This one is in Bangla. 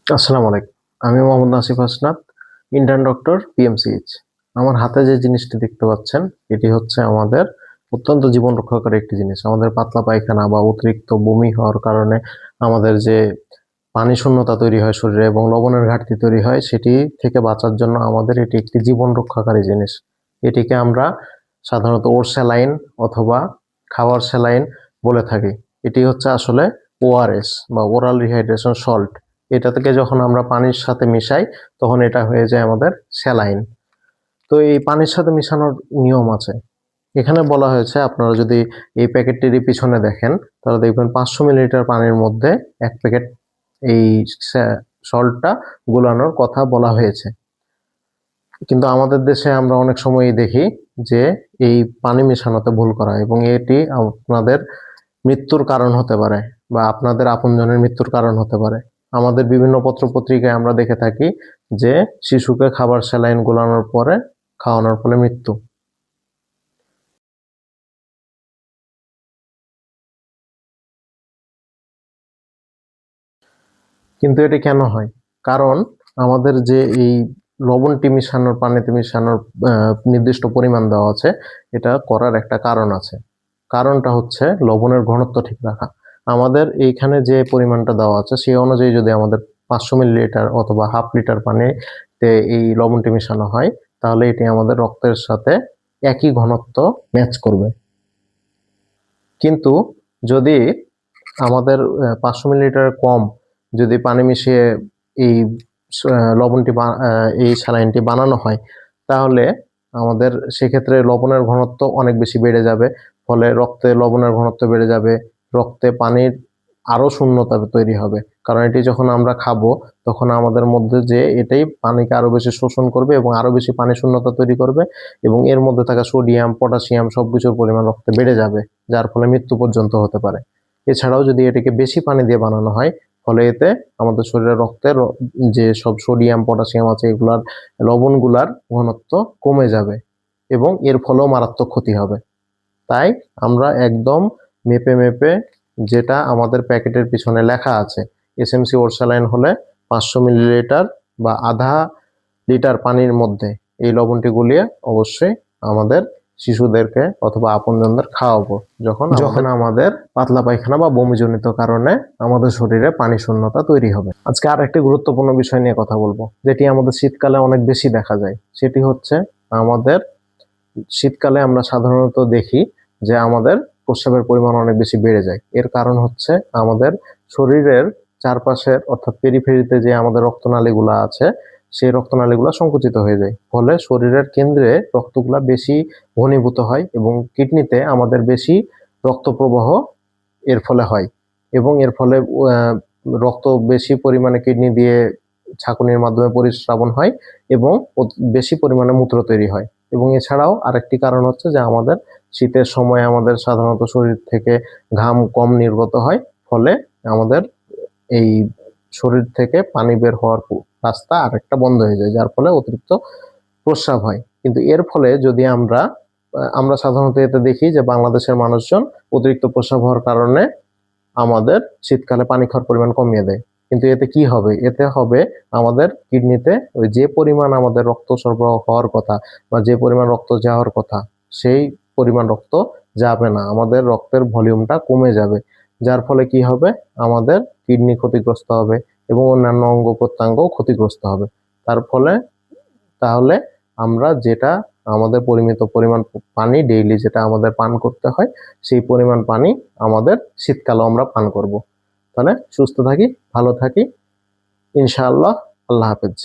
আসসালামু আলাইকুম। আমি মোহাম্মদ নাসিফ হাসনাত, ইন্টার্ন ডক্টর, পিএমসিএইচ। আমার হাতে যে জিনিসটি দেখতে পাচ্ছেন, এটি হচ্ছে আমাদের অত্যন্ত জীবন রক্ষাকারী একটি জিনিস। আমাদের পাতলা পায়খানা বা অতিরিক্ত বমি হওয়ার কারণে আমাদের যে পানি শূন্যতা তৈরি হয় শরীরে এবং লবণের ঘাটতি তৈরি হয়, সেটি থেকে বাঁচার জন্য আমাদের এটি একটি জীবন রক্ষাকারী জিনিস। এটিকে আমরা সাধারণত ওর স্যালাইন অথবা খাওয়ার স্যালাইন বলে থাকি। এটি হচ্ছে আসলে ওআরএস বা ওরাল রিহাইড্রেশন সল্ট। এটা থেকে যখন আমরা পানির সাথে মিশাই, তখন এটা হয়ে যায় আমাদের স্যালাইন। তো এই পানির সাথে মিশানোর নিয়ম আছে। এখানে বলা হয়েছে, আপনারা যদি এই প্যাকেটটির পিছনে দেখেন, তাহলে দেখবেন 500 মিলিলিটার পানির মধ্যে 1 প্যাকেট এই সল্টটা গোলানোর কথা বলা হয়েছে। কিন্তু আমাদের দেশে আমরা অনেক সময়ই দেখি যে এই পানি মেশানোতে ভুল করা, এবং এটি আপনাদের মৃত্যুর কারণ হতে পারে বা আপনাদের আপনজনের মৃত্যুর কারণ হতে পারে। আমাদের বিভিন্ন পত্র-পত্রিকায় আমরা দেখে থাকি যে শিশুকে খাবার স্যালাইন গোলানোর পরে খাওয়ানোর ফলে মৃত্যু। কিন্তু এটা কেন হয়? কারণ আমাদের যে এই লবণটি মিশানোর, পানিতে মিশানোর নির্দিষ্ট পরিমাণ দেওয়া আছে, এটা করার একটা কারণ আছে। কারণটা হচ্ছে লবণের ঘনত্ব ঠিক রাখা। আমাদের এইখানে যে পরিমাণটা দেওয়া আছে, সেই অনুযায়ী যদি আমাদের 500 মিলিলিটার অথবা হাফ লিটার পানিতে এই লবণটি মিশানো হয়, তাহলে এটি আমাদের রক্তের সাথে একই ঘনত্ব ম্যাচ করবে। কিন্তু যদি আমাদের 500 মিলিলিটার কম যদি পানি মিশিয়ে এই লবণটি এই স্যালাইনটি বানানো হয়, তাহলে আমাদের সেক্ষেত্রে লবণের ঘনত্ব অনেক বেশি বেড়ে যাবে। ফলে রক্তে লবণের ঘনত্ব বেড়ে যাবে, রক্তে পানির আরো শূন্যতা তৈরি হবে। কারণ এটি যখন আমরা খাবো, তখন আমাদের মধ্যে যে এটাই পানিকে আরো বেশি শোষণ করবে এবং আরো বেশি পানি শূন্যতা তৈরি করবে, এবং এর মধ্যে থাকা সোডিয়াম, পটাশিয়াম সবকিছুর পরিমাণ রক্তে বেড়ে যাবে, যার ফলে মৃত্যু পর্যন্ত হতে পারে। এছাড়াও যদি এটাকে বেশি পানি দিয়ে বানানো হয়, ফলে এতে আমাদের শরীরে রক্তের যে সব সোডিয়াম, পটাশিয়াম আছে, এগুলার লবণগুলার ঘনত্ব কমে যাবে এবং এর ফলেও মারাত্মক ক্ষতি হবে। তাই আমরা একদম মেপে মেপে, যেটা আমাদের প্যাকেটের পিছনে লেখা আছে, এসএমসি ওরসালাইন হলে 500 মিলিলিটার বা আধা লিটার পানির মধ্যে এই লবণটি গুলিয়ে অবশ্যই আমাদের শিশুদেরকে অথবা আপনজনদের খাওয়াবো, যখন যখন আমাদের পাতলা পায়খানা বা বমিজনিত কারণে আমাদের শরীরে পানি শূন্যতা তৈরি হবে। আজকে আর একটি গুরুত্বপূর্ণ বিষয় নিয়ে কথা বলবো, যেটি আমাদের শীতকালে অনেক বেশি দেখা যায়। সেটি হচ্ছে, আমাদের শীতকালে আমরা সাধারণত দেখি যে আমাদের প্রস্রাবের পরিমাণ অনেক বেশি বেড়ে যায়। এর কারণ হচ্ছে আমাদের শরীরের চারপাশের, অর্থাৎ পেরিফেরিতে যে আমাদের রক্তনালীগুলো আছে, সেই রক্তনালীগুলো সংকুচিত হয়ে যায়। ফলে শরীরের কেন্দ্রে রক্তগুলা বেশি ঘনীভূত হয় এবং কিডনিতে আমাদের বেশি রক্ত প্রবাহ এর ফলে হয়, এবং এর ফলে রক্ত বেশি পরিমাণে কিডনি দিয়ে ছাঁকুনির মাধ্যমে পরিস্রাবণ হয় এবং বেশি পরিমাণে মূত্র তৈরি হয়। এবং এছাড়াও আরেকটি কারণ হচ্ছে যে আমাদের শীতের সময় আমাদের সাধারণত শরীর থেকে ঘাম কম নির্গত হয়, ফলে আমাদের এই শরীর থেকে পানি বের হওয়ার রাস্তা আরেকটা বন্ধ হয়ে যায়, যার ফলে অতিরিক্ত প্রস্রাব হয়। কিন্তু এর ফলে যদি আমরা সাধারণত এতে দেখি যে বাংলাদেশের মানুষজন অতিরিক্ত প্রস্রাব হওয়ার কারণে আমাদের শীতকালে পানি খাওয়ার পরিমাণ কমিয়ে দেয়। কিন্তু এতে কি হবে? এতে হবে আমাদের কিডনিতে ওই যে পরিমাণ আমাদের রক্ত সরবরাহ হওয়ার কথা বা যে পরিমাণ রক্ত যাওয়ার কথা, সেই পরিমাণ রক্ত যাবে না। আমাদের রক্তের ভলিউমটা কমে যাবে, যার ফলে কি হবে? আমাদের কিডনি ক্ষতিগ্রস্ত হবে এবং অন্যান্য অঙ্গ প্রত্যঙ্গও ক্ষতিগ্রস্ত হবে। তার ফলে তাহলে আমরা যেটা আমাদের পরিমিত পরিমাণ পানি ডেইলি যেটা আমাদের পান করতে হয়, সেই পরিমাণ পানি আমাদের শীতকালেও আমরা পান করব। তাহলে সুস্থ থাকি, ভালো থাকি, ইনশাআল্লাহ। আল্লাহ হাফেজ।